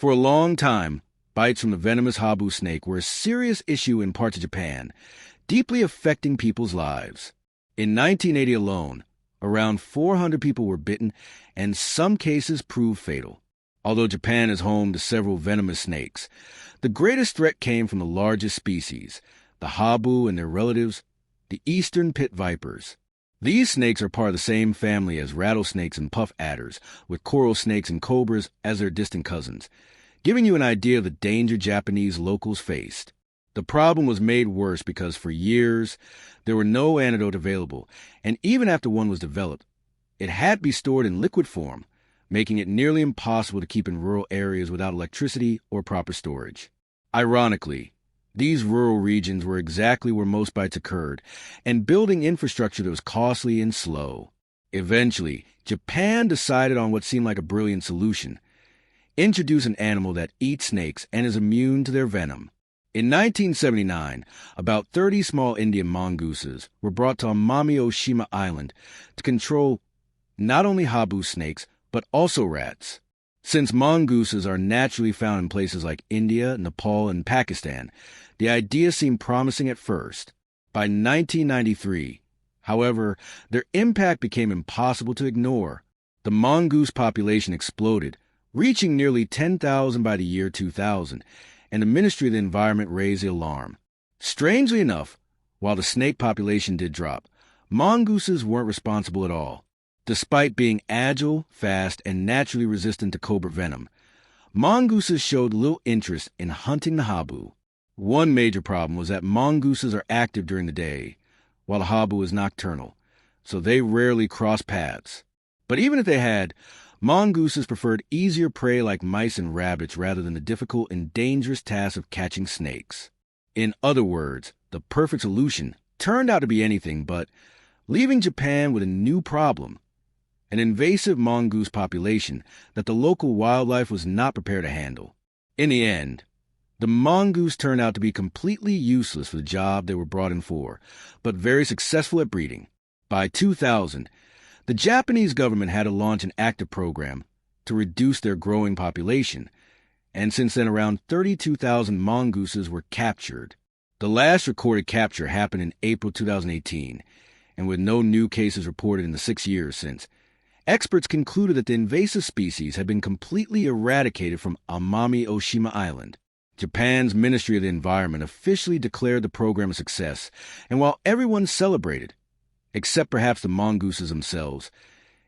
For a long time, bites from the venomous habu snake were a serious issue in parts of Japan, deeply affecting people's lives. In 1980 alone, around 400 people were bitten, and some cases proved fatal. Although Japan is home to several venomous snakes, the greatest threat came from the largest species, the habu and their relatives, the eastern pit vipers. These snakes are part of the same family as rattlesnakes and puff adders, with coral snakes and cobras as their distant cousins, giving you an idea of the danger Japanese locals faced. The problem was made worse because for years there were no antidote available, and even after one was developed, it had to be stored in liquid form, making it nearly impossible to keep in rural areas without electricity or proper storage. Ironically, these rural regions were exactly where most bites occurred, and building infrastructure that was costly and slow. Eventually, Japan decided on what seemed like a brilliant solution: introduce an animal that eats snakes and is immune to their venom. In 1979, about 30 small Indian mongooses were brought to Amami Oshima Island to control not only habu snakes, but also rats. Since mongooses are naturally found in places like India, Nepal, and Pakistan, the idea seemed promising at first. By 1993, however, their impact became impossible to ignore. The mongoose population exploded, reaching nearly 10,000 by the year 2000, and the Ministry of the Environment raised the alarm. Strangely enough, while the snake population did drop, mongooses weren't responsible at all. Despite being agile, fast, and naturally resistant to cobra venom, mongooses showed little interest in hunting the habu. One major problem was that mongooses are active during the day, while the habu is nocturnal, so they rarely cross paths. But even if they had, mongooses preferred easier prey like mice and rabbits rather than the difficult and dangerous task of catching snakes. In other words, the perfect solution turned out to be anything but leaving Japan with a new problem: an invasive mongoose population that the local wildlife was not prepared to handle. In the end, the mongoose turned out to be completely useless for the job they were brought in for, but very successful at breeding. By 2000, the Japanese government had to launch an active program to reduce their growing population, and since then around 32,000 mongooses were captured. The last recorded capture happened in April 2018, and with no new cases reported in the 6 years since, experts concluded that the invasive species had been completely eradicated from Amami Oshima Island. Japan's Ministry of the Environment officially declared the program a success, and while everyone celebrated, except perhaps the mongooses themselves,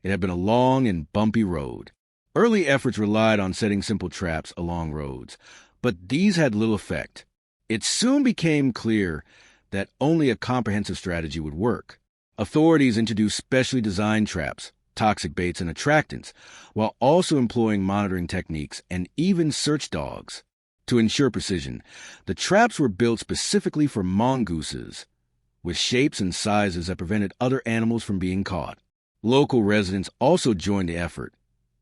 it had been a long and bumpy road. Early efforts relied on setting simple traps along roads, but these had little effect. It soon became clear that only a comprehensive strategy would work. Authorities introduced specially designed traps, toxic baits, and attractants, while also employing monitoring techniques and even search dogs. To ensure precision, the traps were built specifically for mongooses, with shapes and sizes that prevented other animals from being caught. Local residents also joined the effort.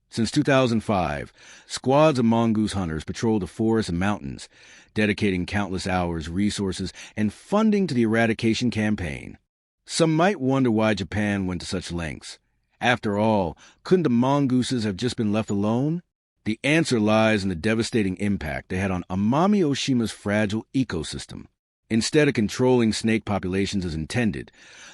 Since 2005, squads of mongoose hunters patrol the forests and mountains, dedicating countless hours, resources, and funding to the eradication campaign. Some might wonder why Japan went to such lengths. After all, couldn't the mongooses have just been left alone? The answer lies in the devastating impact they had on Amami Oshima's fragile ecosystem. Instead of controlling snake populations as intended,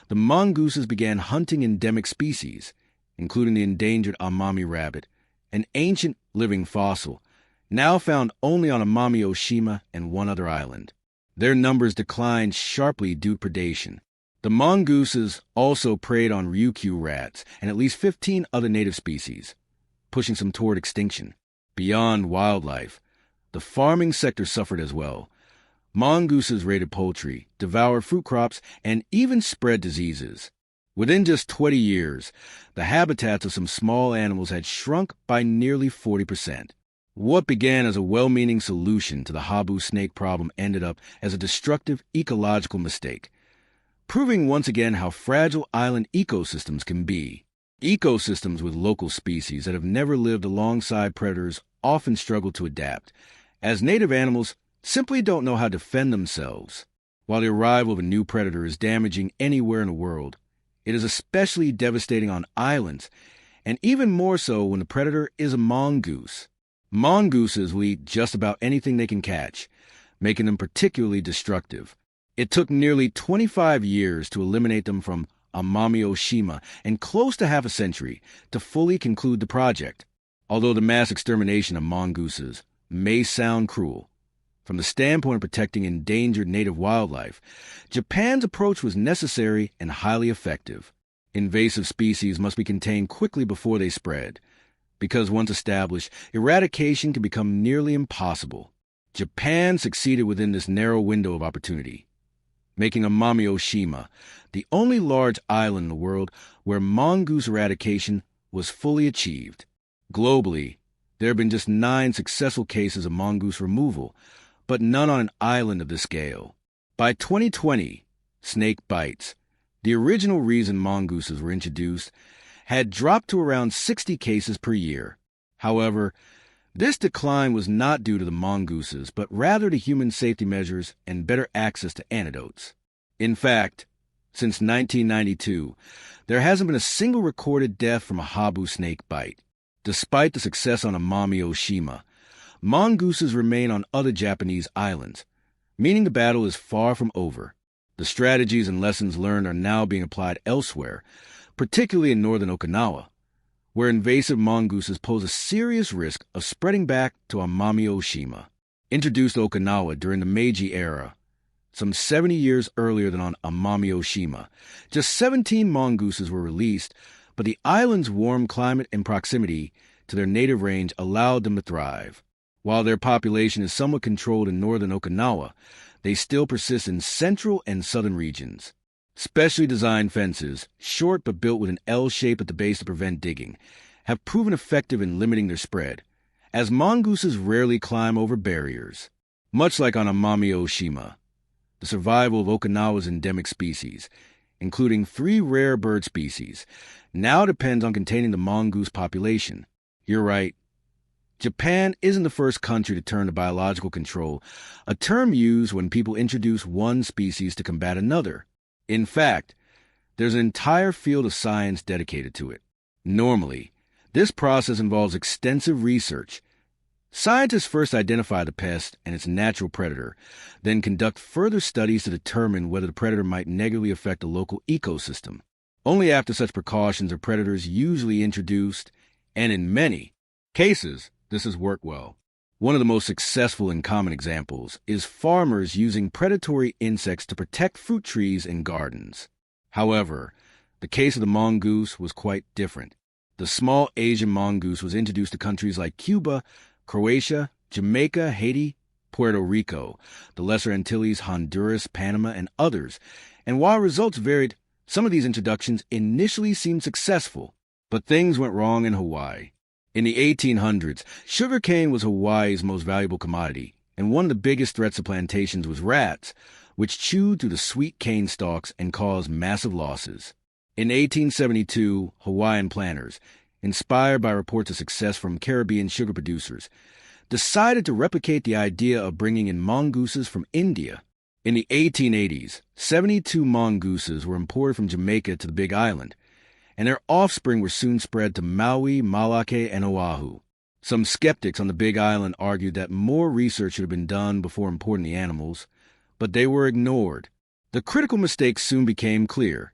the mongooses began hunting endemic species, including the endangered Amami rabbit, an ancient living fossil, now found only on Amami Oshima and one other island. Their numbers declined sharply due to predation. The mongooses also preyed on ryukyu rats and at least 15 other native species, pushing some toward extinction. Beyond wildlife, the farming sector suffered as well. Mongooses raided poultry, devoured fruit crops, and even spread diseases. Within just 20 years, the habitats of some small animals had shrunk by nearly 40%. What began as a well-meaning solution to the habu snake problem ended up as a destructive ecological mistake, proving once again how fragile island ecosystems can be. Ecosystems with local species that have never lived alongside predators often struggle to adapt, as native animals simply don't know how to defend themselves. While the arrival of a new predator is damaging anywhere in the world, it is especially devastating on islands, and even more so when the predator is a mongoose. Mongooses will eat just about anything they can catch, making them particularly destructive. It took nearly 25 years to eliminate them from Amami Oshima and close to half a century to fully conclude the project. Although the mass extermination of mongooses may sound cruel, from the standpoint of protecting endangered native wildlife, Japan's approach was necessary and highly effective. Invasive species must be contained quickly before they spread, because once established, eradication can become nearly impossible. Japan succeeded within this narrow window of opportunity, making Amami Oshima the only large island in the world where mongoose eradication was fully achieved. Globally, there have been just 9 successful cases of mongoose removal, but none on an island of this scale. By 2020, snake bites, the original reason mongooses were introduced, had dropped to around 60 cases per year. However, this decline was not due to the mongooses, but rather to human safety measures and better access to antidotes. In fact, since 1992, there hasn't been a single recorded death from a habu snake bite. Despite the success on Amami Oshima, mongooses remain on other Japanese islands, meaning the battle is far from over. The strategies and lessons learned are now being applied elsewhere, particularly in northern Okinawa, where invasive mongooses pose a serious risk of spreading back to Amami Oshima. Introduced to Okinawa during the Meiji era, some 70 years earlier than on Amami Oshima, just 17 mongooses were released, but the island's warm climate and proximity to their native range allowed them to thrive. While their population is somewhat controlled in northern Okinawa, they still persist in central and southern regions. Specially designed fences, short but built with an L shape at the base to prevent digging, have proven effective in limiting their spread, as mongooses rarely climb over barriers. Much like on Amami Oshima, the survival of Okinawa's endemic species, including 3 rare bird species, now depends on containing the mongoose population. You're right. Japan isn't the first country to turn to biological control, a term used when people introduce one species to combat another. In fact, there's an entire field of science dedicated to it. Normally, this process involves extensive research. Scientists first identify the pest and its natural predator, then conduct further studies to determine whether the predator might negatively affect the local ecosystem. Only after such precautions are predators usually introduced, and in many cases, this has worked well. One of the most successful and common examples is farmers using predatory insects to protect fruit trees and gardens. However, the case of the mongoose was quite different. The small Asian mongoose was introduced to countries like Cuba, Croatia, Jamaica, Haiti, Puerto Rico, the Lesser Antilles, Honduras, Panama, and others. And while results varied, some of these introductions initially seemed successful, but things went wrong in Hawaii. In the 1800s, sugarcane was Hawaii's most valuable commodity, and one of the biggest threats to plantations was rats, which chewed through the sweet cane stalks and caused massive losses. In 1872, Hawaiian planters, inspired by reports of success from Caribbean sugar producers, decided to replicate the idea of bringing in mongooses from India. In the 1880s, 72 mongooses were imported from Jamaica to the Big Island, and their offspring were soon spread to Maui, Molokai, and Oahu. Some skeptics on the Big Island argued that more research should have been done before importing the animals, but they were ignored. The critical mistake soon became clear.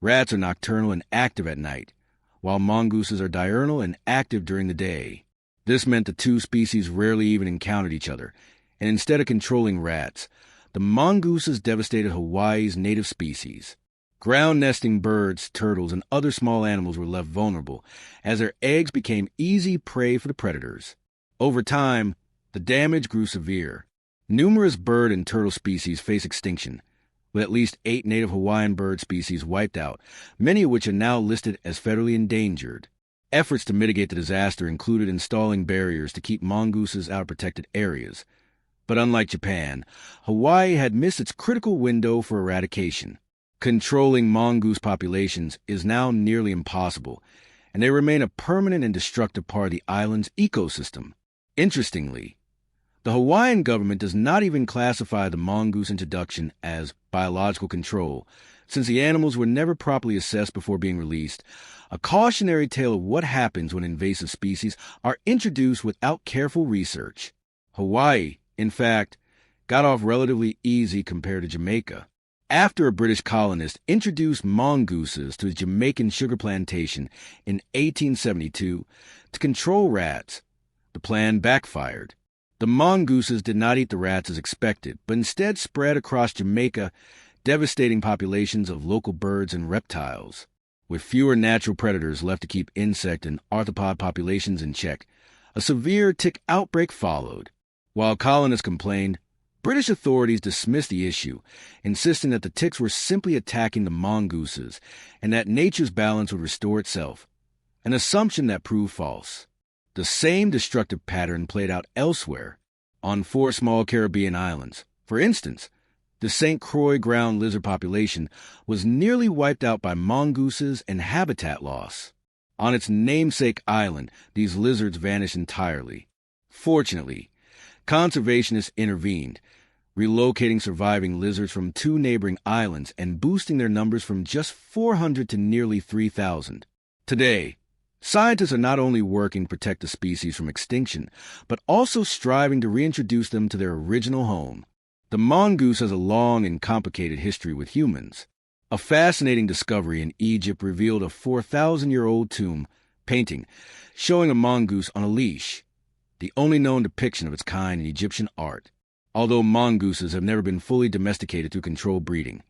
Rats are nocturnal and active at night, while mongooses are diurnal and active during the day. This meant the two species rarely even encountered each other, and instead of controlling rats, the mongooses devastated Hawaii's native species. Ground-nesting birds, turtles, and other small animals were left vulnerable, as their eggs became easy prey for the predators. Over time, the damage grew severe. Numerous bird and turtle species face extinction, with at least 8 native Hawaiian bird species wiped out, many of which are now listed as federally endangered. Efforts to mitigate the disaster included installing barriers to keep mongooses out of protected areas. But unlike Japan, Hawaii had missed its critical window for eradication. Controlling mongoose populations is now nearly impossible, and they remain a permanent and destructive part of the island's ecosystem. Interestingly, the Hawaiian government does not even classify the mongoose introduction as biological control, Since the animals were never properly assessed before being released, a cautionary tale of what happens when invasive species are introduced without careful research. Hawaii, in fact, got off relatively easy compared to Jamaica. After a British colonist introduced mongooses to a Jamaican sugar plantation in 1872 to control rats, the plan backfired. The mongooses did not eat the rats as expected, but instead spread across Jamaica, devastating populations of local birds and reptiles. With fewer natural predators left to keep insect and arthropod populations in check, a severe tick outbreak followed. While colonists complained, British authorities dismissed the issue, insisting that the ticks were simply attacking the mongooses and that nature's balance would restore itself, an assumption that proved false. The same destructive pattern played out elsewhere, on 4 small Caribbean islands. For instance, the St. Croix ground lizard population was nearly wiped out by mongooses and habitat loss. On its namesake island, these lizards vanished entirely. Fortunately, conservationists intervened, relocating surviving lizards from 2 neighboring islands and boosting their numbers from just 400 to nearly 3,000. Today, scientists are not only working to protect the species from extinction, but also striving to reintroduce them to their original home. The mongoose has a long and complicated history with humans. A fascinating discovery in Egypt revealed a 4,000-year-old tomb painting showing a mongoose on a leash, the only known depiction of its kind in Egyptian art. Although mongooses have never been fully domesticated through controlled breeding,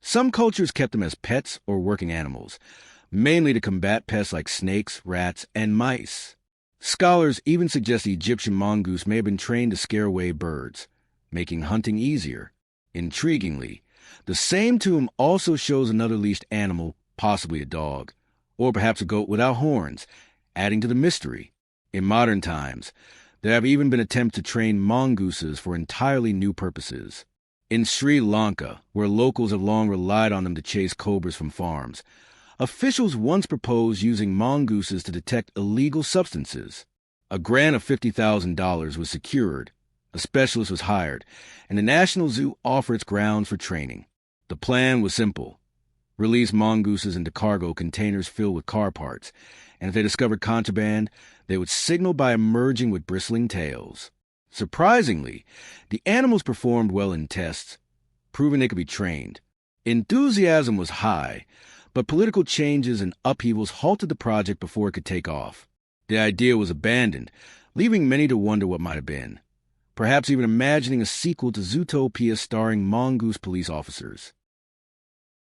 some cultures kept them as pets or working animals, mainly to combat pests like snakes, rats, and mice. Scholars even suggest the Egyptian mongoose may have been trained to scare away birds, making hunting easier. Intriguingly, the same tomb also shows another leashed animal, possibly a dog, or perhaps a goat without horns, adding to the mystery. In modern times, there have even been attempts to train mongooses for entirely new purposes. In Sri Lanka, where locals have long relied on them to chase cobras from farms, officials once proposed using mongooses to detect illegal substances. A grant of $50,000 was secured, a specialist was hired, and the National Zoo offered its grounds for training. The plan was simple: release mongooses into cargo containers filled with car parts, and if they discovered contraband, they would signal by emerging with bristling tails. Surprisingly, the animals performed well in tests, proving they could be trained. Enthusiasm was high, but political changes and upheavals halted the project before it could take off. The idea was abandoned, leaving many to wonder what might have been, perhaps even imagining a sequel to Zootopia starring mongoose police officers.